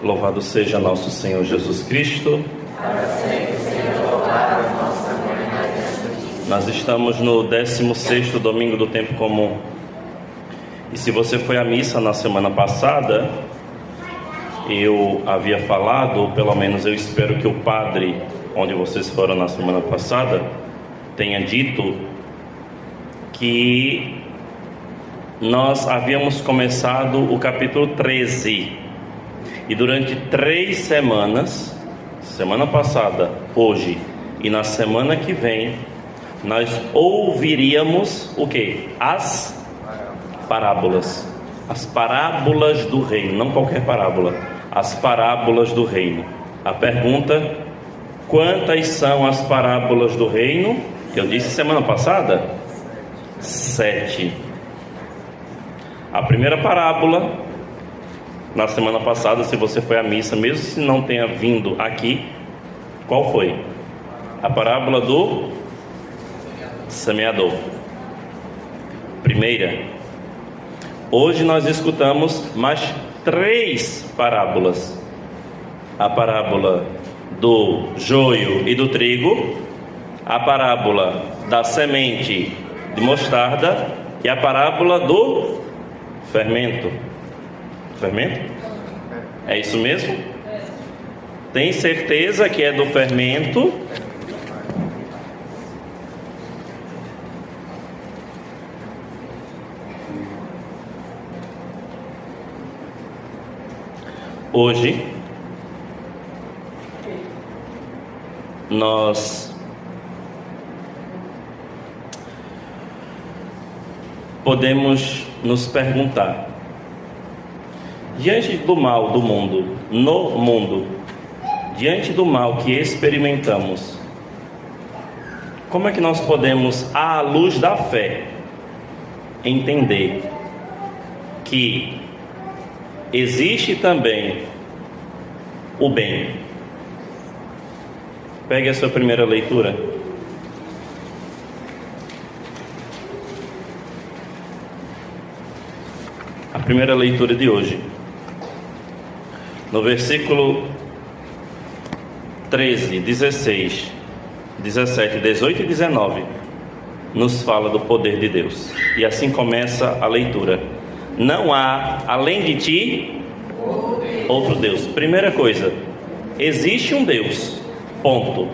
Louvado seja nosso Senhor Jesus Cristo. Para sempre seja louvado nosso amor na justiça. Nós estamos no 16º domingo do tempo comum. E se você foi à missa na semana passada, eu havia falado, ou pelo menos eu espero que o padre, onde vocês foram na semana passada, tenha dito que nós havíamos começado o capítulo 13. E durante 3 semanas, semana passada, hoje e na semana que vem, nós ouviríamos o quê? As parábolas. As parábolas do reino, não qualquer parábola, as parábolas do reino. A pergunta: quantas são as parábolas do reino? Eu disse semana passada? 7. A primeira parábola, na semana passada, se você foi à missa, mesmo se não tenha vindo aqui, qual foi? A parábola do semeador. Primeira. Hoje nós escutamos mais 3 parábolas. A parábola do joio e do trigo, a parábola da semente de mostarda e a parábola do fermento. Fermento? É isso mesmo? Tem certeza que é do fermento? Hoje nós podemos nos perguntar: diante do mal do mundo, no mundo, diante do mal que experimentamos, como é que nós podemos, à luz da fé, entender que existe também o bem? Pegue a sua primeira leitura. A primeira leitura de hoje, no versículo 13, 16, 17, 18 e 19, nos fala do poder de Deus. E assim começa a leitura: não há além de ti outro Deus. Primeira coisa, existe um Deus, ponto.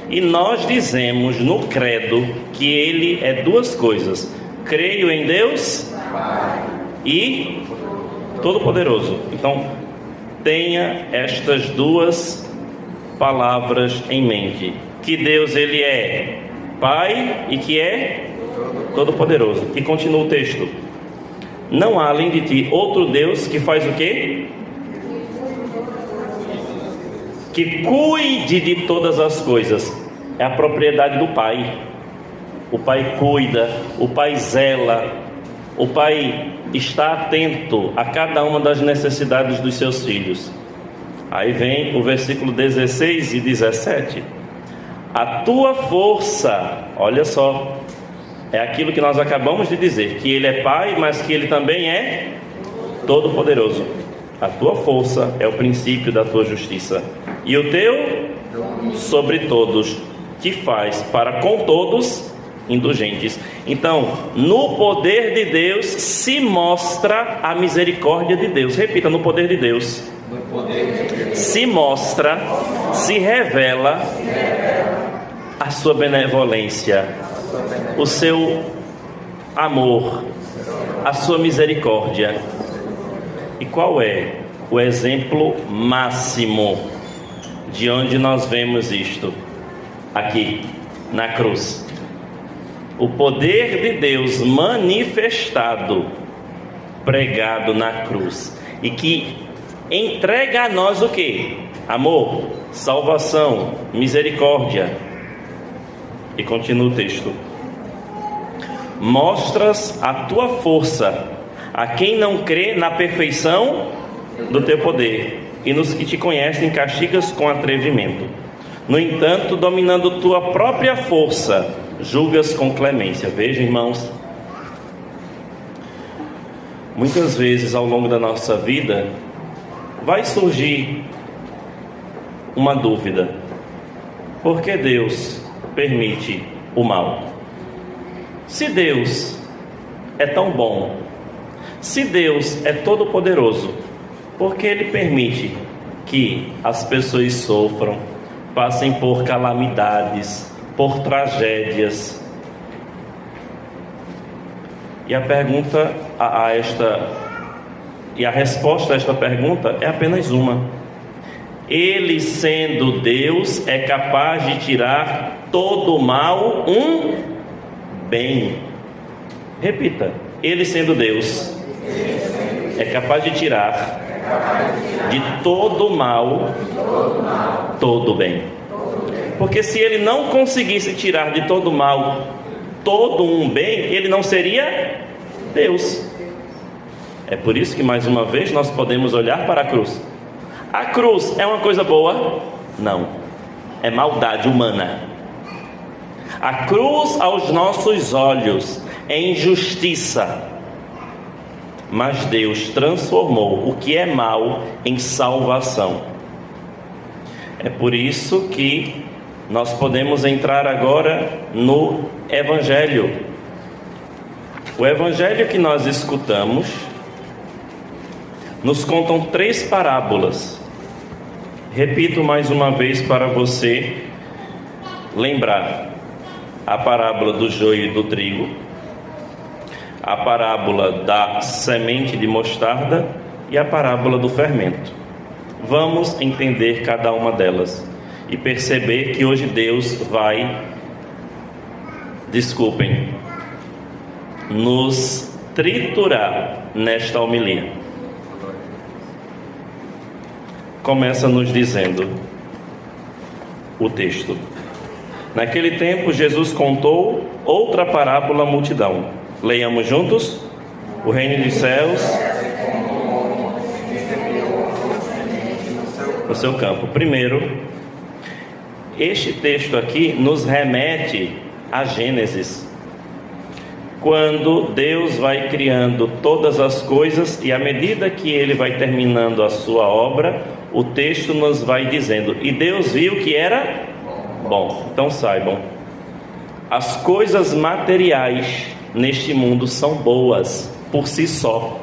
E nós dizemos no credo que Ele é 2 coisas: creio em Deus e Todo-Poderoso. Então, tenha estas 2 palavras em mente: que Deus, Ele é Pai e que é Todo-Poderoso. E continua o texto: não há além de ti outro Deus que faz o quê? Que cuide de todas as coisas. É a propriedade do Pai. O Pai cuida, o Pai zela, o Pai está atento a cada uma das necessidades dos seus filhos. Aí vem o versículo 16 e 17: a tua força, olha só, é aquilo que nós acabamos de dizer, que Ele é Pai, mas que Ele também é Todo-Poderoso. A tua força é o princípio da tua justiça, e o teu sobre todos, que faz para com todos indulgentes. Então, no poder de Deus se mostra a misericórdia de Deus. Repita: no poder de Deus se mostra, se revela a sua benevolência, o seu amor, a sua misericórdia. E qual é o exemplo máximo de onde nós vemos isto? Aqui, na cruz. O poder de Deus manifestado, pregado na cruz, e que entrega a nós o quê? Amor, salvação, misericórdia. E continua o texto: mostras a tua força a quem não crê na perfeição do teu poder, e nos que te conhecem castigas com atrevimento. No entanto, dominando tua própria força, julgas com clemência. Veja, irmãos, muitas vezes ao longo da nossa vida, vai surgir uma dúvida: por que Deus permite o mal? Se Deus é tão bom, se Deus é todo poderoso, por que Ele permite que as pessoas sofram, passem por calamidades, por tragédias? E a pergunta e a resposta a esta pergunta é apenas uma: Ele, sendo Deus, é capaz de tirar todo o mal um bem. Repita: Ele, sendo Deus, é capaz de tirar de todo o mal todo o bem. Porque se Ele não conseguisse tirar de todo o mal todo um bem, Ele não seria Deus. É por isso que, mais uma vez, nós podemos olhar para a cruz. A cruz é uma coisa boa? Não. É maldade humana. A cruz, aos nossos olhos, é injustiça. Mas Deus transformou o que é mal em salvação. É por isso que nós podemos entrar agora no Evangelho. O Evangelho que nós escutamos nos contam 3 parábolas. Repito mais uma vez para você lembrar: a parábola do joio e do trigo, a parábola da semente de mostarda e a parábola do fermento. Vamos entender cada uma delas e perceber que hoje Deus vai, nos triturar nesta homilia. Começa nos dizendo o texto: naquele tempo Jesus contou outra parábola à multidão. Leiamos juntos? O reino dos céus no seu campo. Primeiro, este texto aqui nos remete a Gênesis, quando Deus vai criando todas as coisas, e à medida que Ele vai terminando a sua obra, o texto nos vai dizendo: e Deus viu que era bom. Então saibam, as coisas materiais neste mundo são boas por si só,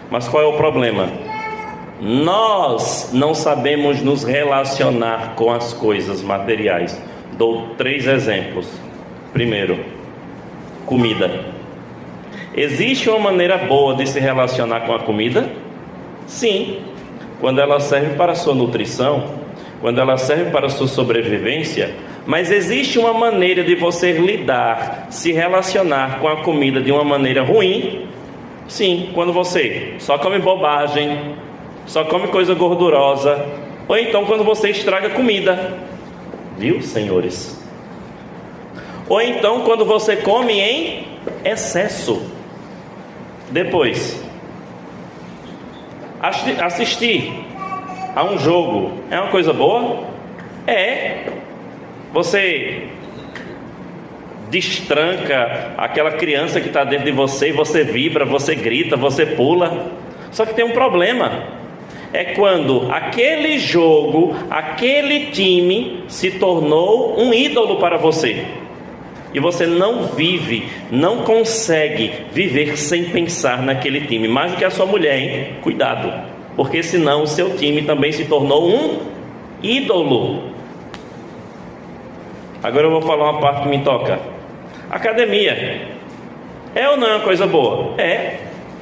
mas qual é o problema? Nós não sabemos nos relacionar com as coisas materiais. Dou 3 exemplos. Primeiro, comida. Existe uma maneira boa de se relacionar com a comida? Sim, quando ela serve para a sua nutrição, quando ela serve para a sua sobrevivência. Mas existe uma maneira de você lidar, se relacionar com a comida de uma maneira ruim? Sim, quando você só come bobagem, só come coisa gordurosa, ou então quando você estraga comida. Viu, senhores? Ou então quando você come em excesso. Depois, assistir a um jogo é uma coisa boa? É. Você destranca aquela criança que está dentro de você, e você vibra, você grita, você pula. Só que tem um problema: é quando aquele jogo, aquele time se tornou um ídolo para você, e você não vive, não consegue viver sem pensar naquele time. Mais do que a sua mulher, hein? Cuidado, porque senão o seu time também se tornou um ídolo. Agora eu vou falar uma parte que me toca. Academia é ou não é uma coisa boa? É.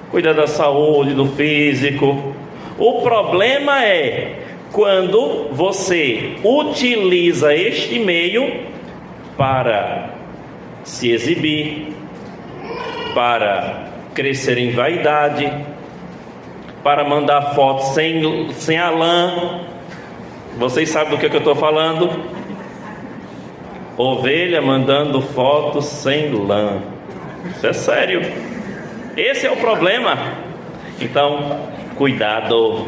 Cuidar da saúde, do físico. O problema é quando você utiliza este meio para se exibir, para crescer em vaidade, para mandar fotos sem a lã. Vocês sabem do que eu estou falando? Ovelha mandando fotos sem lã. Isso é sério. Esse é o problema. Então, cuidado.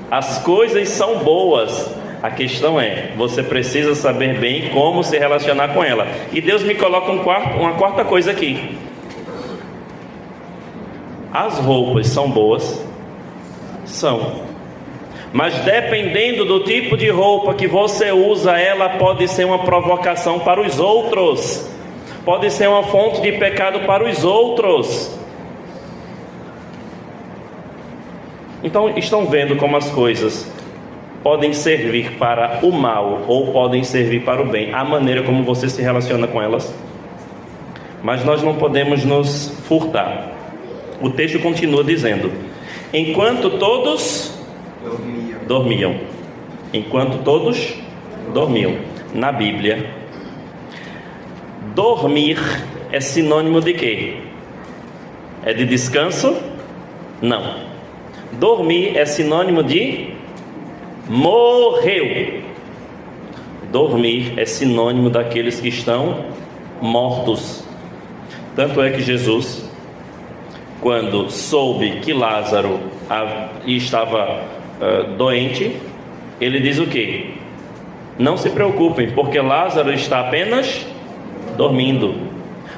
As coisas são boas. A questão é, você precisa saber bem como se relacionar com ela. E Deus me coloca uma quarta coisa aqui. As roupas são boas, São. Mas dependendo do tipo de roupa que você usa, ela pode ser uma provocação para os outros, pode ser uma fonte de pecado para os outros. Então, estão vendo como as coisas podem servir para o mal ou podem servir para o bem, a maneira como você se relaciona com elas. Mas nós não podemos nos furtar. O texto continua dizendo: enquanto todos dormiam. Enquanto todos dormiam. Na Bíblia, dormir é sinônimo de quê? É de descanso? Não. Dormir é sinônimo de morreu. Dormir é sinônimo daqueles que estão mortos. Tanto é que Jesus, quando soube que Lázaro estava doente, ele diz o quê? Não se preocupem, porque Lázaro está apenas dormindo.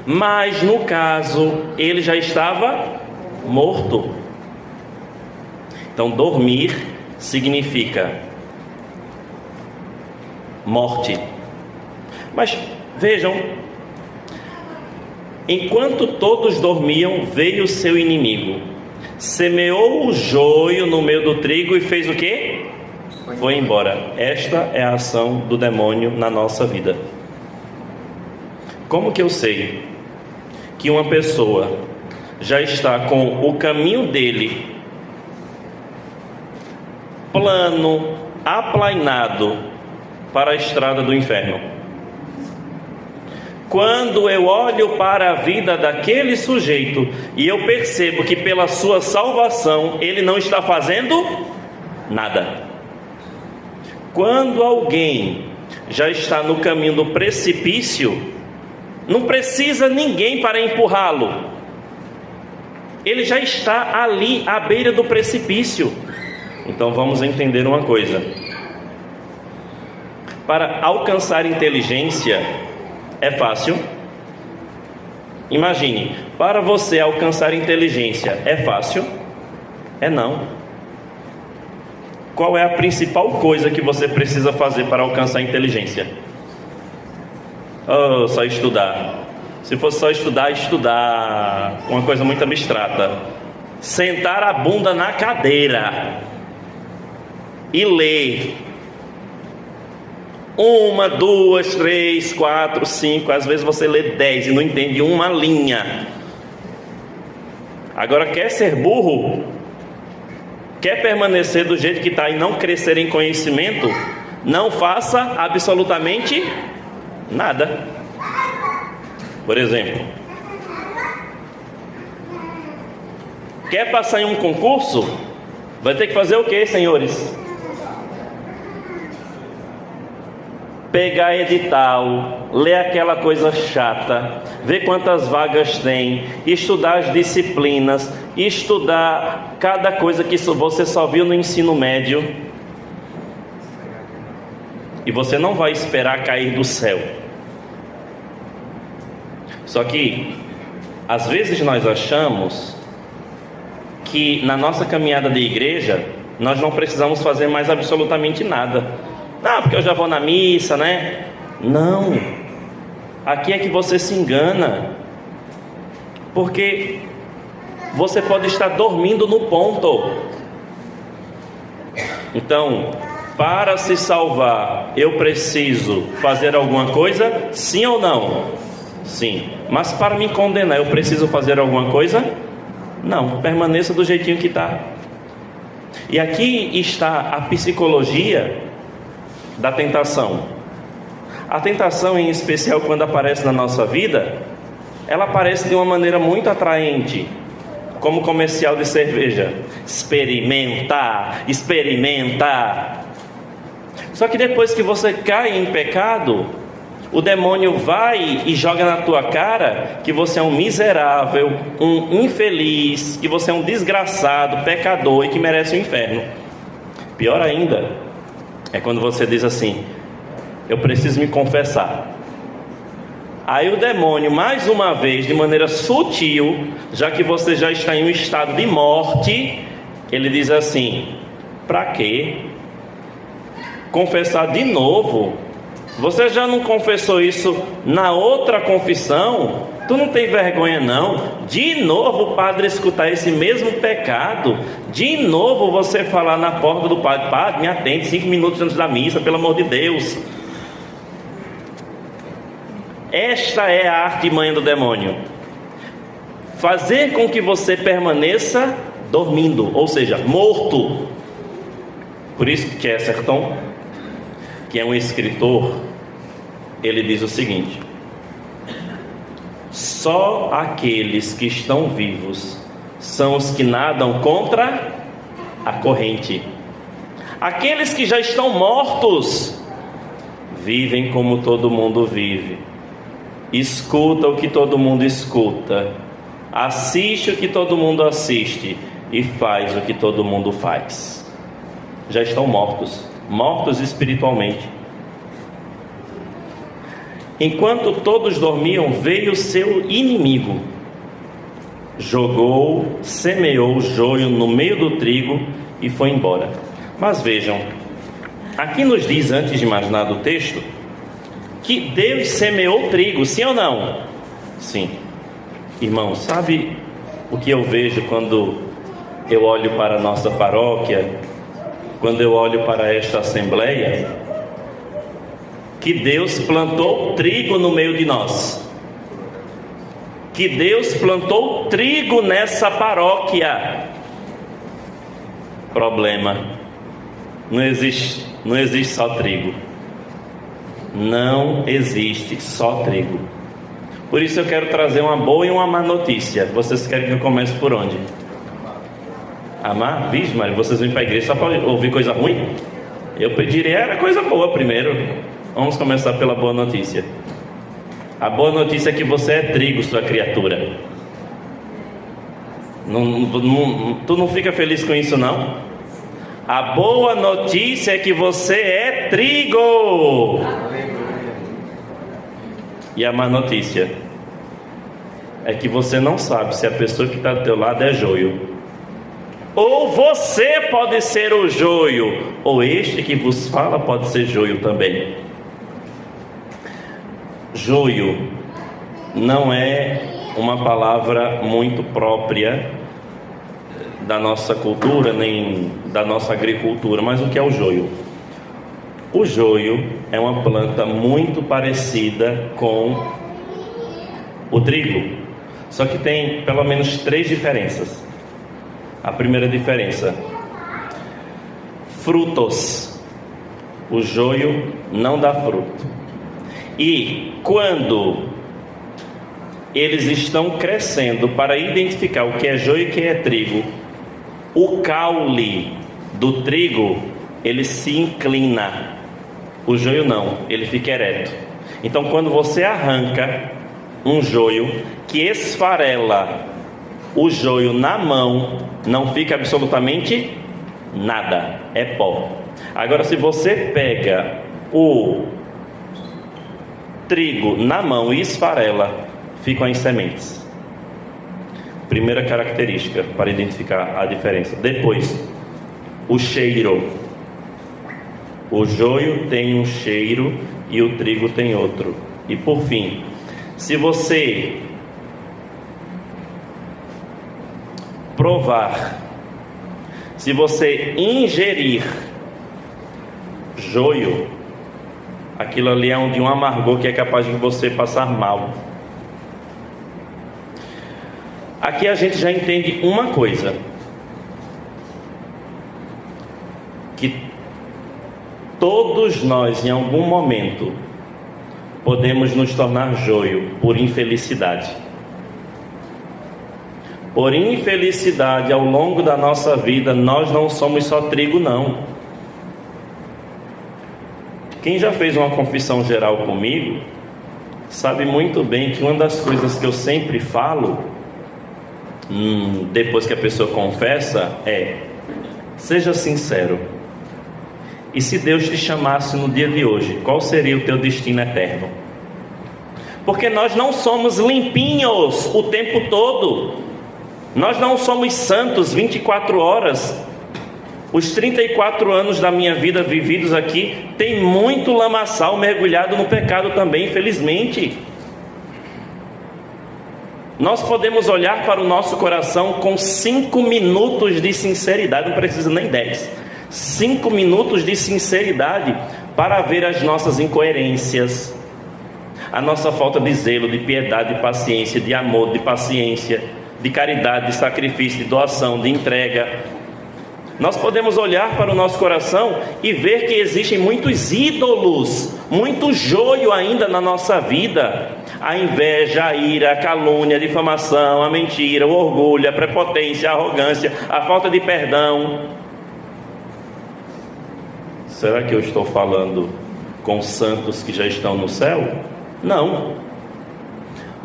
Mas no caso, ele já estava morto. Então, dormir significa morte. Mas vejam, enquanto todos dormiam, veio o seu inimigo, semeou o joio no meio do trigo e fez o quê? Foi embora. Esta é a ação do demônio na nossa vida. Como que eu sei que uma pessoa já está com o caminho dele plano, aplainado para a estrada do inferno? Quando eu olho para a vida daquele sujeito e eu percebo que pela sua salvação ele não está fazendo nada. Quando alguém já está no caminho do precipício, não precisa ninguém para empurrá-lo. Ele já está ali à beira do precipício. Então vamos entender uma coisa. Para alcançar inteligência é fácil? Imagine, para você alcançar inteligência é fácil? É não. Qual é a principal coisa que você precisa fazer para alcançar inteligência? Oh, só estudar. Se fosse só estudar, uma coisa muito abstrata. Sentar a bunda na cadeira e ler 1, 2, 3, 4, 5, às vezes você lê 10 e não entende uma linha. Agora, quer ser burro? Quer permanecer do jeito que está e não crescer em conhecimento? Não faça absolutamente nada. Por exemplo, quer passar em um concurso? Vai ter que fazer o que, senhores? Pegar edital, ler aquela coisa chata, ver quantas vagas tem, estudar as disciplinas, estudar cada coisa que você só viu no ensino médio. E você não vai esperar cair do céu. Só que às vezes nós achamos que na nossa caminhada de igreja nós não precisamos fazer mais absolutamente nada. Ah, porque eu já vou na missa, né? Não. Aqui é que você se engana. Porque você pode estar dormindo no ponto. Então, para se salvar, eu preciso fazer alguma coisa? Sim ou não? Sim. Mas para me condenar, eu preciso fazer alguma coisa? Não. Permaneça do jeitinho que está. E aqui está a psicologia da tentação. A tentação, em especial quando aparece na nossa vida, ela aparece de uma maneira muito atraente, como comercial de cerveja. Experimenta, experimenta. Só que depois que você cai em pecado, o demônio vai e joga na tua cara que você é um miserável, um infeliz, que você é um desgraçado, pecador e que merece o inferno. Pior ainda é quando você diz assim: eu preciso me confessar. Aí o demônio, mais uma vez, de maneira sutil, já que você já está em um estado de morte, Ele diz assim: para quê? Confessar de novo? Você já não confessou isso na outra confissão? Tu não tem vergonha não? De novo o padre escutar esse mesmo pecado? De novo você falar na porta do padre: padre, me atende 5 minutos antes da missa, pelo amor de Deus. Esta é a artimanha do demônio: fazer com que você permaneça dormindo, ou seja, morto. Por isso que Chesterton, que é um escritor, ele diz o seguinte: só aqueles que estão vivos são os que nadam contra a corrente. Aqueles que já estão mortos vivem como todo mundo vive, escuta o que todo mundo escuta, assiste o que todo mundo assiste e faz o que todo mundo faz. Já estão mortos espiritualmente. Enquanto todos dormiam, veio seu inimigo, jogou, semeou o joio no meio do trigo e foi embora. Mas vejam, aqui nos diz, antes de mais nada, o texto, que Deus semeou o trigo, sim ou não? Sim. Irmão, sabe o que eu vejo quando eu olho para a nossa paróquia, quando eu olho para esta assembleia? Que Deus plantou trigo no meio de nós, que Deus plantou trigo nessa paróquia. Problema: não existe só trigo. Não existe só trigo. Por isso eu quero trazer uma boa e uma má notícia. Vocês querem que eu comece por onde? Amar? Vixe, Mário, vocês vêm para a igreja só para ouvir coisa ruim? Eu pediria era coisa boa primeiro. Vamos começar pela boa notícia. A boa notícia é que você é trigo, sua criatura. Tu não fica feliz com isso, não? A boa notícia é que você é trigo. E a má notícia é que você não sabe se a pessoa que está do teu lado é joio. Ou você pode ser o joio, ou este que vos fala pode ser joio também. Joio não é uma palavra muito própria da nossa cultura, nem da nossa agricultura. Mas o que é o joio? O joio é uma planta muito parecida com o trigo, só que tem pelo menos 3 diferenças. A primeira diferença: frutos. O joio não dá fruto. E quando eles estão crescendo, para identificar o que é joio e o que é trigo, o caule do trigo, ele se inclina. O joio não, ele fica ereto. Então quando você arranca um joio que esfarela o joio na mão, não fica absolutamente nada, é pó. Agora, se você pega o trigo na mão e esfarela, ficam as sementes. Primeira característica para identificar a diferença. Depois, o cheiro. O joio tem um cheiro e o trigo tem outro. E por fim, se você provar, se você ingerir joio, aquilo ali é de um amargor que é capaz de você passar mal. Aqui a gente já entende uma coisa: que todos nós em algum momento podemos nos tornar joio por infelicidade. Por infelicidade, ao longo da nossa vida, nós não somos só trigo, não. Quem já fez uma confissão geral comigo sabe muito bem que uma das coisas que eu sempre falo, depois que a pessoa confessa, é: seja sincero. E se Deus te chamasse no dia de hoje, qual seria o teu destino eterno? Porque nós não somos limpinhos o tempo todo. Nós não somos santos 24 horas. Os 34 anos da minha vida vividos aqui, tem muito lamaçal mergulhado no pecado também, infelizmente. Nós podemos olhar para o nosso coração com 5 minutos de sinceridade, não precisa nem 10. 5 minutos de sinceridade para ver as nossas incoerências, a nossa falta de zelo, de piedade, de paciência, de amor, de paciência, de caridade, de sacrifício, de doação, de entrega. Nós podemos olhar para o nosso coração e ver que existem muitos ídolos, muito joio ainda na nossa vida. A inveja, a ira, a calúnia, a difamação, a mentira, o orgulho, a prepotência, a arrogância, a falta de perdão. Será que eu estou falando com santos que já estão no céu? Não.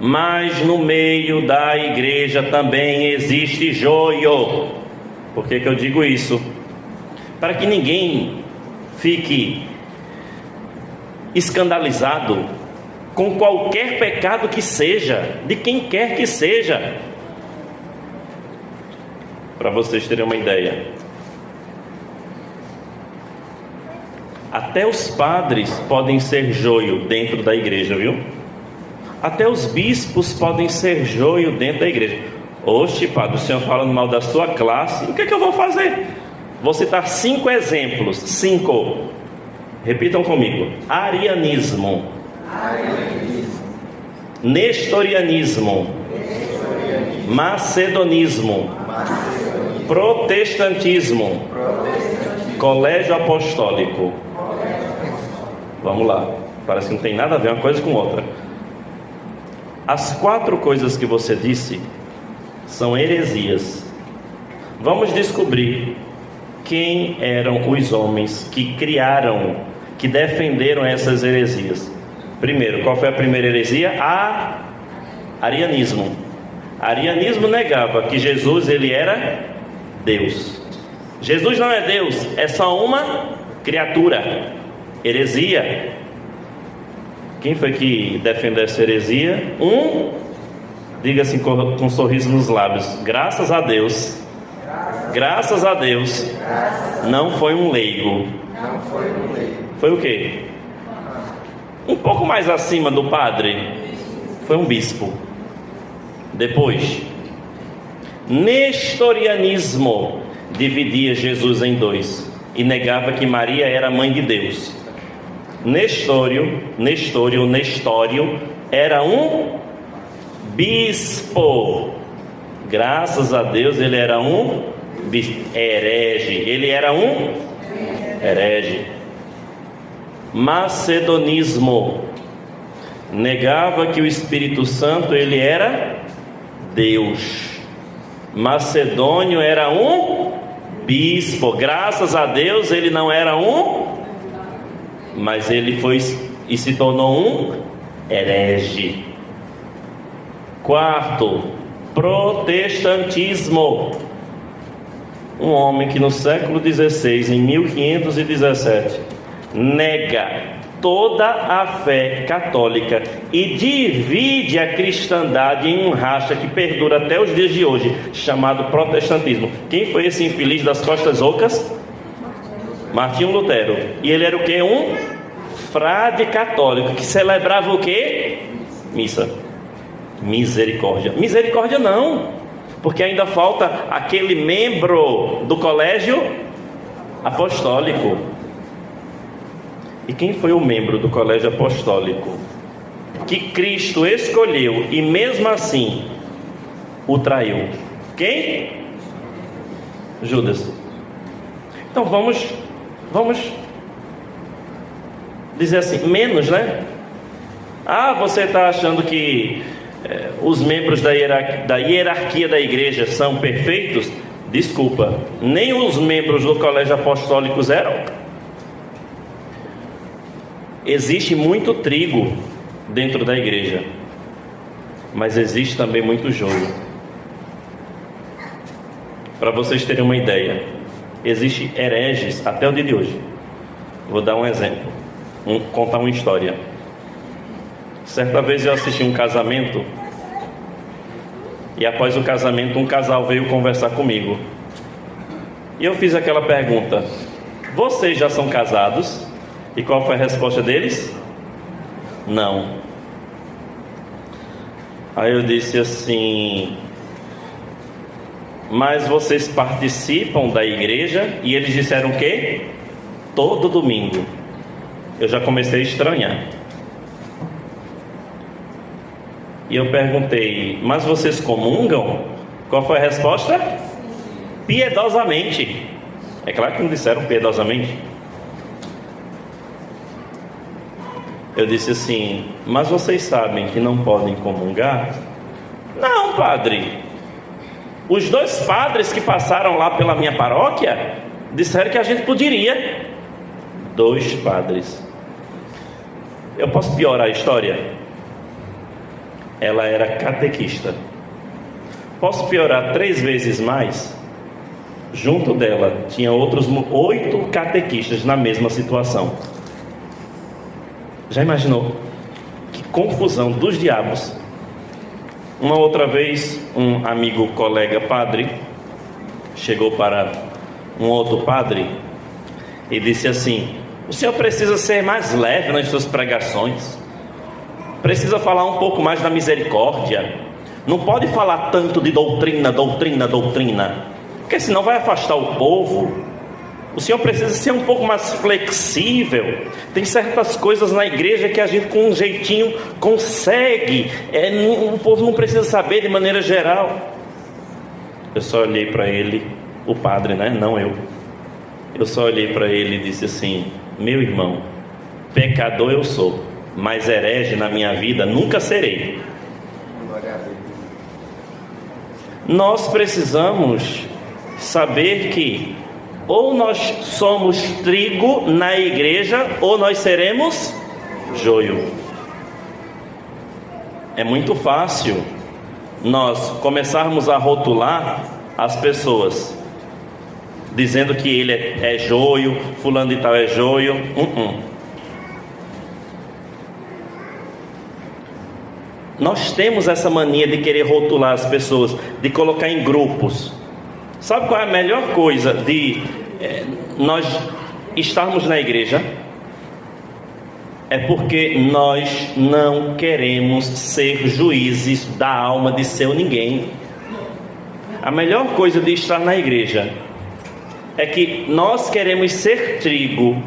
Mas no meio da igreja também existe joio. Por que eu digo isso? Para que ninguém fique escandalizado com qualquer pecado que seja, de quem quer que seja. Para vocês terem uma ideia, até os padres podem ser joio dentro da igreja, viu? Até os bispos podem ser joio dentro da igreja. Oxe, padre, o senhor falando mal da sua classe, o que é que eu vou fazer? Vou citar 5 exemplos. 5. Repitam comigo: arianismo, nestorianismo, macedonismo, protestantismo, colégio apostólico. Vamos lá, parece que não tem nada a ver uma coisa com outra. As 4 coisas que você disse são heresias. Vamos descobrir quem eram os homens que criaram, que defenderam essas heresias. Primeiro, qual foi a primeira heresia? Arianismo. Arianismo negava que Jesus, ele era Deus. Jesus não é Deus, é só uma criatura. Heresia. Quem foi que defendeu essa heresia? Diga assim com um sorriso nos lábios: graças a Deus. Graças a Deus. Não foi um leigo. Foi o quê? Um pouco mais acima do padre. Foi um bispo. Depois, nestorianismo dividia Jesus em 2 e negava que Maria era mãe de Deus. Nestório era um bispo. Graças a Deus ele era um herege. Ele era um herege. Macedonismo negava que o Espírito Santo ele era Deus. Macedônio era um bispo. Graças a Deus ele não era mas ele foi e se tornou um herege. 4, protestantismo. Um homem que no século XVI, em 1517, nega toda a fé católica e divide a cristandade em um racha que perdura até os dias de hoje, chamado protestantismo. Quem foi esse infeliz das costas ocas? Martinho Lutero. E ele era o quê? Um frade católico que celebrava o quê? Missa. Misericórdia. Misericórdia não, porque ainda falta aquele membro do colégio apostólico. E quem foi o membro do colégio apostólico que Cristo escolheu e mesmo assim o traiu? Quem? Judas. Então vamos dizer assim, menos, né? Você está achando que os membros da hierarquia da igreja são perfeitos? Desculpa, nem os membros do colégio apostólico eram. Existe muito trigo dentro da igreja, mas existe também muito joio. Para vocês terem uma ideia, existem hereges até o dia de hoje. Vou dar um exemplo, contar uma história. Certa vez eu assisti um casamento, e após o casamento um casal veio conversar comigo. E eu fiz aquela pergunta: vocês já são casados? E qual foi a resposta deles? Não. Aí eu disse assim: mas vocês participam da igreja? E eles disseram o quê? Todo domingo. Eu já comecei a estranhar. E eu perguntei: mas vocês comungam? Qual foi a resposta? Piedosamente. É claro que não disseram piedosamente. Eu disse assim: mas vocês sabem que não podem comungar? Não, padre. Os 2 padres que passaram lá pela minha paróquia disseram que a gente poderia. 2 padres. Eu posso piorar a história? Ela era catequista. Posso piorar 3 vezes mais? Junto dela tinha outros 8 catequistas na mesma situação. Já imaginou? Que confusão dos diabos. Uma outra vez, um amigo, colega padre chegou para um outro padre e disse assim: o senhor precisa ser mais leve nas suas pregações, precisa falar um pouco mais da misericórdia, não pode falar tanto de doutrina, porque senão vai afastar o povo. O senhor precisa ser um pouco mais flexível. Tem certas coisas na igreja que a gente com um jeitinho consegue. O povo não precisa saber de maneira geral. Eu só olhei para ele, o padre, né? Não eu. Eu só olhei para ele e disse assim: meu irmão, pecador eu sou, mas herege na minha vida nunca serei. Nós precisamos saber que ou nós somos trigo na igreja, ou nós seremos joio. É muito fácil nós começarmos a rotular as pessoas, dizendo que ele é joio, fulano de tal é joio. Nós temos essa mania de querer rotular as pessoas, de colocar em grupos. Sabe qual é a melhor coisa de nós estarmos na igreja? É porque nós não queremos ser juízes da alma de seu ninguém. A melhor coisa de estar na igreja é que nós queremos ser trigo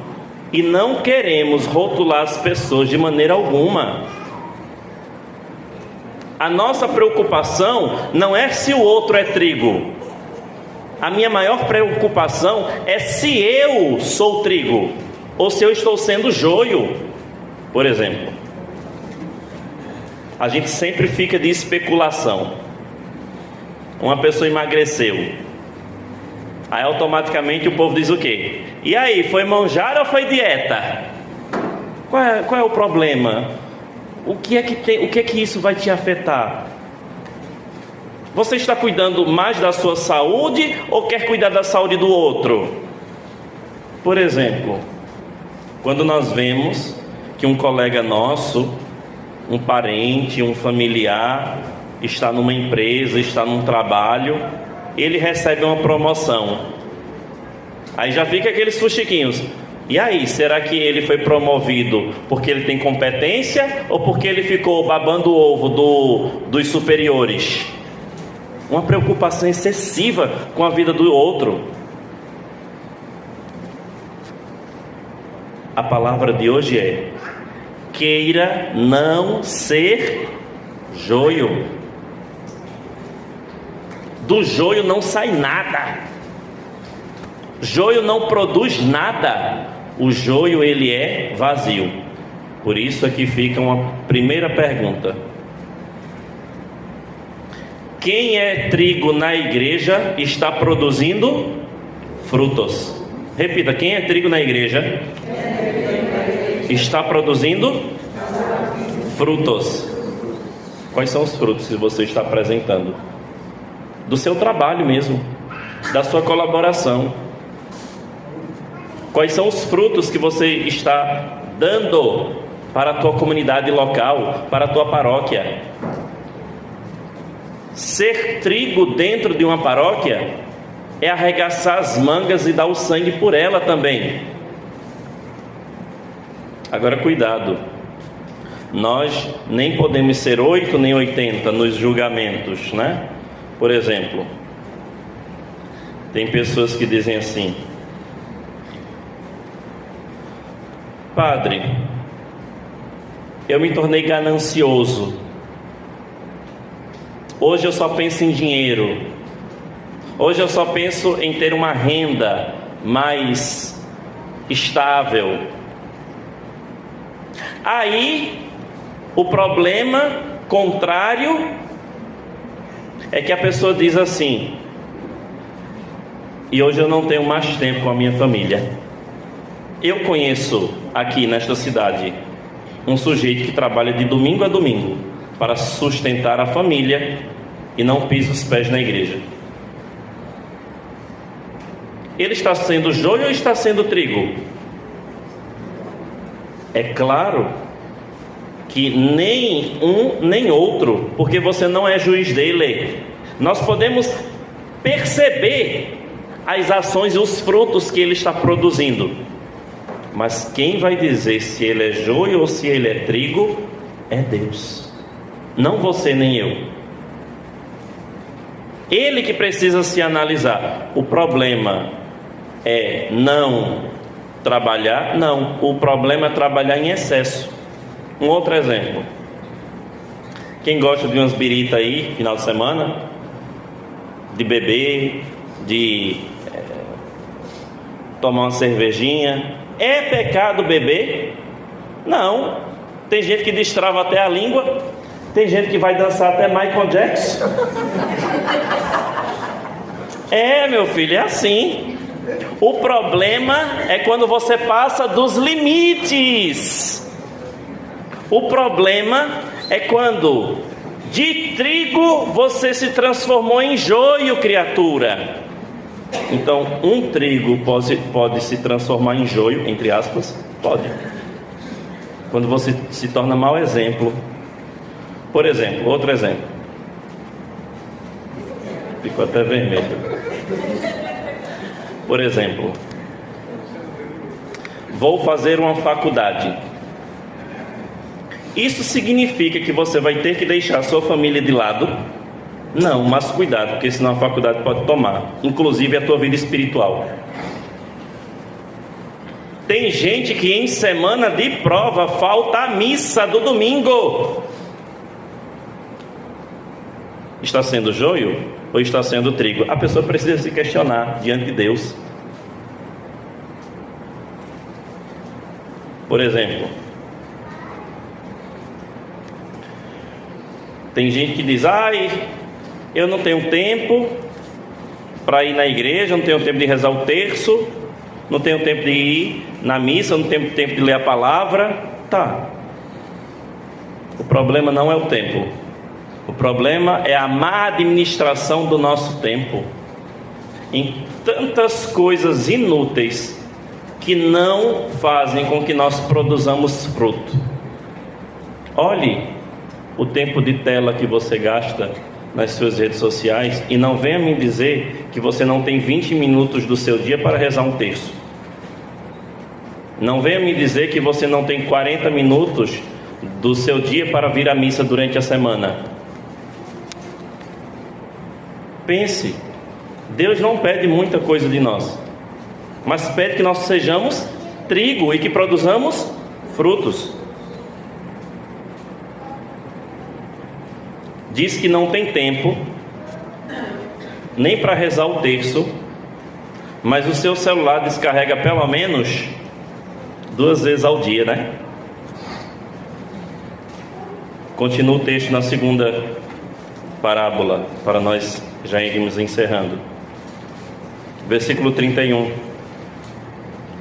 e não queremos rotular as pessoas de maneira alguma. A nossa preocupação não é se o outro é trigo. A minha maior preocupação é se eu sou trigo ou se eu estou sendo joio. Por exemplo, a gente sempre fica de especulação. Uma pessoa emagreceu, aí automaticamente o povo diz o quê? E aí, foi manjar ou foi dieta? Qual é o problema? O que é que isso vai te afetar? Você está cuidando mais da sua saúde ou quer cuidar da saúde do outro? Por exemplo, quando nós vemos que um colega nosso, um parente, um familiar, está numa empresa, está num trabalho, ele recebe uma promoção. Aí já fica aqueles fuxiquinhos. E aí, será que ele foi promovido porque ele tem competência ou porque ele ficou babando o ovo dos superiores? Uma preocupação excessiva com a vida do outro. A palavra de hoje é: queira não ser joio. Do joio não sai nada. Joio não produz nada. O joio, ele é vazio. Por isso aqui fica uma primeira pergunta: quem é trigo na igreja está produzindo frutos? Repita: quem é trigo na igreja está produzindo frutos. Quais são os frutos que você está apresentando? Do seu trabalho mesmo, da sua colaboração. Quais são os frutos que você está dando para a tua comunidade local, para a tua paróquia? Ser trigo dentro de uma paróquia é arregaçar as mangas e dar o sangue por ela também. Agora cuidado, nós nem podemos ser 8 nem 80 nos julgamentos, né? Por exemplo, tem pessoas que dizem assim: padre, eu me tornei ganancioso, hoje eu só penso em dinheiro, hoje eu só penso em ter uma renda mais estável. Aí, o problema contrário é que a pessoa diz assim: e hoje eu não tenho mais tempo com a minha família. Eu conheço aqui nesta cidade um sujeito que trabalha de domingo a domingo para sustentar a família e não pisa os pés na igreja. Ele está sendo joio ou está sendo trigo? É claro que nem um nem outro, porque você não é juiz dele. Nós podemos perceber as ações e os frutos que ele está produzindo, mas quem vai dizer se ele é joio ou se ele é trigo é Deus, não você nem eu. Ele que precisa se analisar. O problema é não trabalhar? Não, o problema é trabalhar em excesso. Um outro exemplo: quem gosta de umas biritas aí, final de semana, de beber, de tomar uma cervejinha, é pecado beber? Não. Tem gente que destrava até a língua, tem gente que vai dançar até Michael Jackson. É, meu filho, é assim. O problema é quando você passa dos limites. O problema é quando de trigo você se transformou em joio, criatura. Então, um trigo pode se transformar em joio, entre aspas? Pode. Quando você se torna mau exemplo. Por exemplo, outro exemplo. Ficou até vermelho. Por exemplo, vou fazer uma faculdade. Isso significa que você vai ter que deixar a sua família de lado? Não, mas cuidado, porque senão a faculdade pode tomar, inclusive a tua vida espiritual. Tem gente que em semana de prova falta a missa do domingo. Está sendo joio ou está sendo trigo? A pessoa precisa se questionar diante de Deus. Por exemplo, tem gente que diz: ai, eu não tenho tempo para ir na igreja, não tenho tempo de rezar o terço, não tenho tempo de ir na missa, não tenho tempo de ler a palavra. Tá. O problema não é o tempo. O problema é a má administração do nosso tempo em tantas coisas inúteis que não fazem com que nós produzamos fruto. Olhe o tempo de tela que você gasta nas suas redes sociais e não venha me dizer que você não tem 20 minutos do seu dia para rezar um terço. Não venha me dizer que você não tem 40 minutos do seu dia para vir à missa durante a semana. Pense, Deus não pede muita coisa de nós, mas pede que nós sejamos trigo e que produzamos frutos. Diz que não tem tempo nem para rezar o terço, mas o seu celular descarrega pelo menos 2 vezes ao dia, né? Continua o texto na segunda parábola, para nós já irmos encerrando. Versículo 31.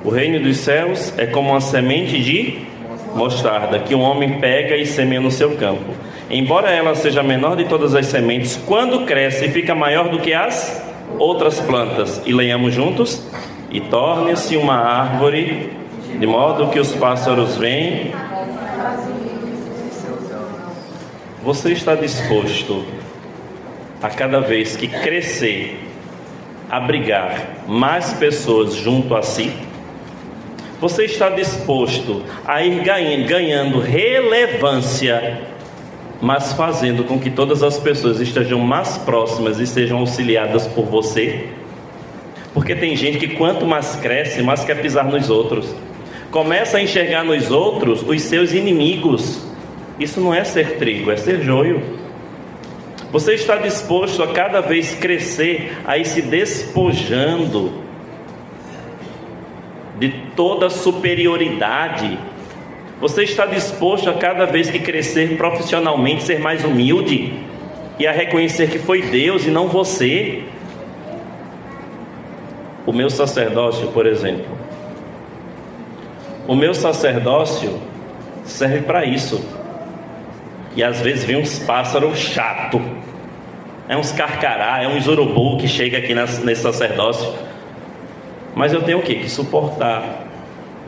O reino dos céus é como uma semente de mostarda, que um homem pega e semeia no seu campo. Embora ela seja a menor de todas as sementes, quando cresce fica maior do que as outras plantas. E leiamos juntos: e torne-se uma árvore, de modo que os pássaros vêm. Você está disposto a cada vez que crescer abrigar mais pessoas junto a si? Você está disposto a ir ganhando relevância, mas fazendo com que todas as pessoas estejam mais próximas e sejam auxiliadas por você? Porque tem gente que quanto mais cresce, mais quer pisar nos outros. Começa a enxergar nos outros os seus inimigos. Isso não é ser trigo, é ser joio. Você está disposto a cada vez crescer, a ir se despojando de toda superioridade? Você está disposto a cada vez que crescer profissionalmente, ser mais humilde e a reconhecer que foi Deus e não você? O meu sacerdócio, por exemplo, o meu sacerdócio serve para isso. E às vezes vem uns pássaros chato, é uns carcará, é uns urubu que chega aqui nesse sacerdócio. Mas eu tenho o quê? Que suportar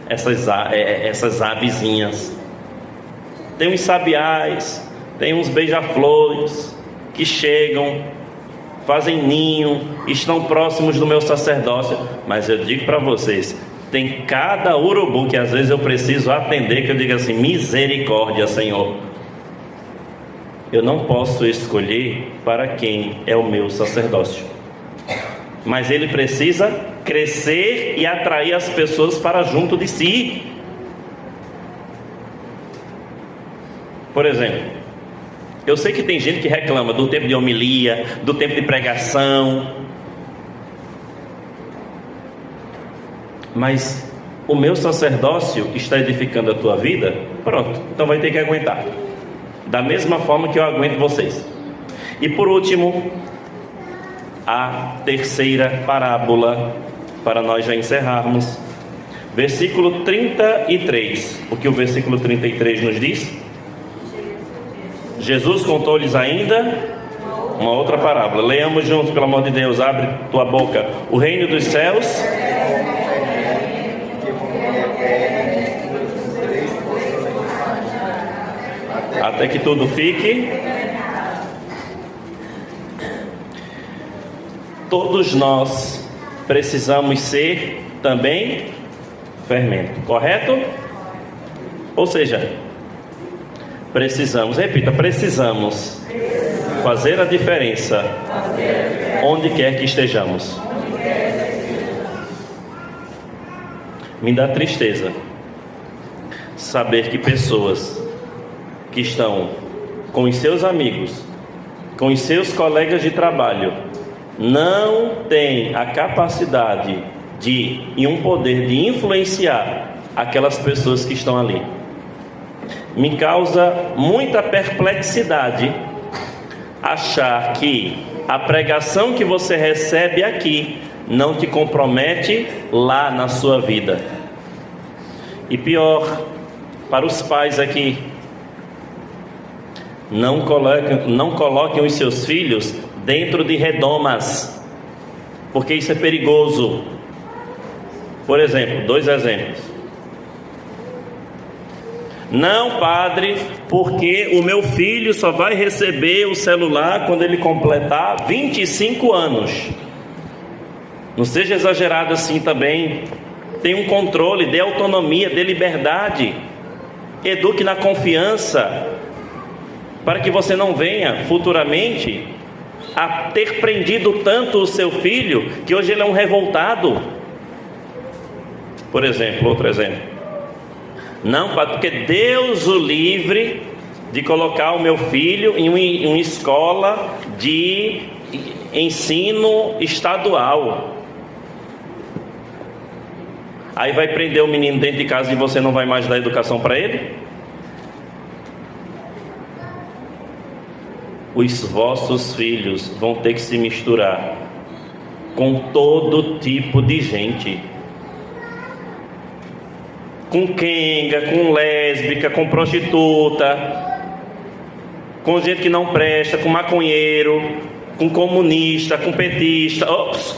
essas avezinhas. Tem uns sabiás, tem uns beija-flores que chegam, fazem ninho, estão próximos do meu sacerdócio. Mas eu digo para vocês, tem cada urubu que às vezes eu preciso atender, que eu digo assim: misericórdia, Senhor. Eu não posso escolher para quem é o meu sacerdócio, mas ele precisa crescer e atrair as pessoas para junto de si. Por exemplo, eu sei que tem gente que reclama do tempo de homilia, do tempo de pregação, mas o meu sacerdócio está edificando a tua vida? Pronto, então vai ter que aguentar, da mesma forma que eu aguento vocês. E por último, a terceira parábola, para nós já encerrarmos, versículo 33. O que o versículo 33 nos diz? Jesus contou-lhes ainda uma outra parábola. Leamos juntos, pelo amor de Deus. Abre tua boca. O reino dos céus até que tudo fique. Todos nós precisamos ser também fermento, correto? Ou seja, precisamos, repita, precisamos fazer a diferença onde quer que estejamos. Me dá tristeza saber que pessoas que estão com os seus amigos, com os seus colegas de trabalho, não têm a capacidade e um poder de influenciar aquelas pessoas que estão ali. Me causa muita perplexidade achar que a pregação que você recebe aqui não te compromete lá na sua vida. E pior, para os pais aqui, não coloquem os seus filhos dentro de redomas, porque isso é perigoso. Por exemplo, 2 exemplos. Não, padre, porque o meu filho só vai receber o celular quando ele completar 25 anos. Não seja exagerado assim também. Tem um controle, dê autonomia, dê liberdade. Eduque na confiança, para que você não venha futuramente a ter prendido tanto o seu filho, que hoje ele é um revoltado. Por exemplo, outro exemplo. Não, porque Deus o livre de colocar o meu filho em uma escola de ensino estadual. Aí vai prender o menino dentro de casa e você não vai mais dar educação para ele? Os vossos filhos vão ter que se misturar com todo tipo de gente. Com quenga, com lésbica, com prostituta, com gente que não presta, com maconheiro, com comunista, com petista. Ops.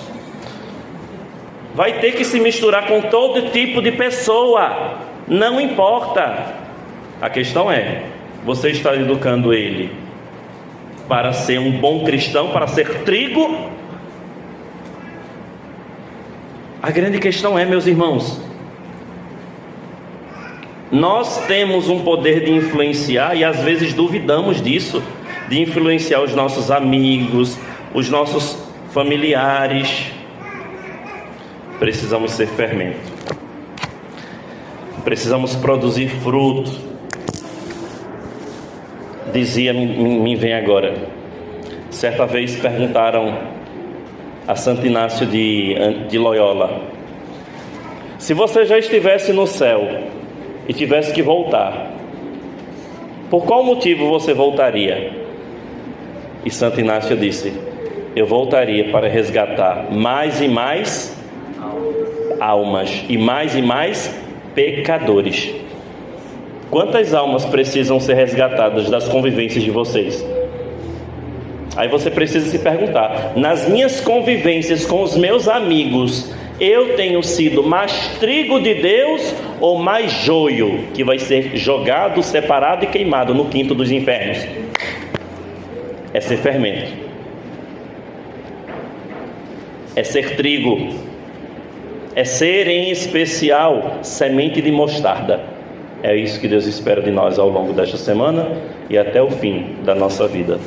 Vai ter que se misturar com todo tipo de pessoa. Não importa. A questão é, você está educando ele para ser um bom cristão, para ser trigo, A grande questão é, meus irmãos, nós temos um poder de influenciar e às vezes duvidamos disso, de influenciar os nossos amigos, os nossos familiares. Precisamos ser fermento, precisamos produzir fruto. Dizia, me vem agora, certa vez perguntaram a Santo Inácio de Loyola: se você já estivesse no céu e tivesse que voltar, por qual motivo você voltaria? E Santo Inácio disse: eu voltaria para resgatar mais e mais almas e mais pecadores. Quantas almas precisam ser resgatadas das convivências de vocês? Aí você precisa se perguntar: nas minhas convivências com os meus amigos, eu tenho sido mais trigo de Deus ou mais joio, que vai ser jogado, separado e queimado no quinto dos infernos? É ser fermento, é ser trigo, é ser em especial semente de mostarda. É isso que Deus espera de nós ao longo desta semana e até o fim da nossa vida.